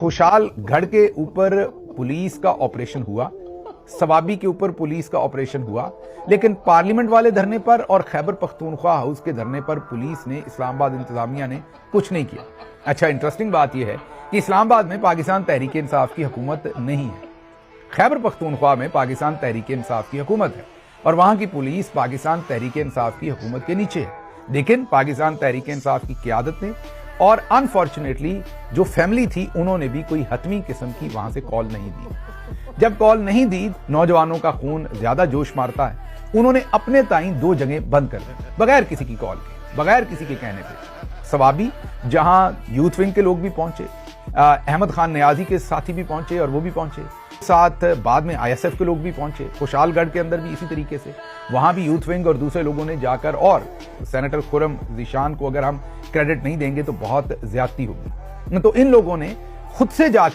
खुशाल गढ़ के ऊपर पुलिस का ऑपरेशन हुआ, सवाबी के ऊपर पुलिस का ऑपरेशन हुआ, लेकिन पार्लियामेंट वाले धरने पर और खैबर पख्तूनख्वा हाउस के धरने पर पुलिस ने, इस्लामाबाद इंतजामिया ने कुछ नहीं किया। अच्छा, इंटरेस्टिंग बात यह है कि इस्लामाबाद में पाकिस्तान तहरीक इंसाफ की हुकूमत नहीं है, खैबर पख्तूनख्वा में पाकिस्तान तहरीक इंसाफ की हुकूमत है और वहां की पुलिस पाकिस्तान तहरीक इंसाफ की हुकूमत के नीचे है। लेकिन पाकिस्तान तहरीक इंसाफ की क़यादत ने और अनफॉर्चुनेटली जो फैमिली थी उन्होंने भी कोई हतमी किस्म की वहां से कॉल नहीं दी। जब कॉल नहीं दी, नौजवानों का खून ज्यादा जोश मारता है, उन्होंने अपने ताईं 2 जगह बंद कर दी बगैर किसी की कॉल के, बगैर किसी के कहने पे। सवाबी, जहां यूथ विंग के लोग भी पहुंचे, अहमद खान नियाजी के साथी भी पहुंचे और वो भी पहुंचे, साथ बाद में ISF के लोग भी पहुंचे। खुशालगढ़ के अंदर भी इसी तरीके से वहां भी यूथ विंग और दूसरे लोगों ने जाकर, और सेनेटर खुरम ज़ीशान को अगर हम क्रेडिट नहीं देंगे तो बहुत ज्यादती होगी, तो इन लोगों ने खुद से जाकर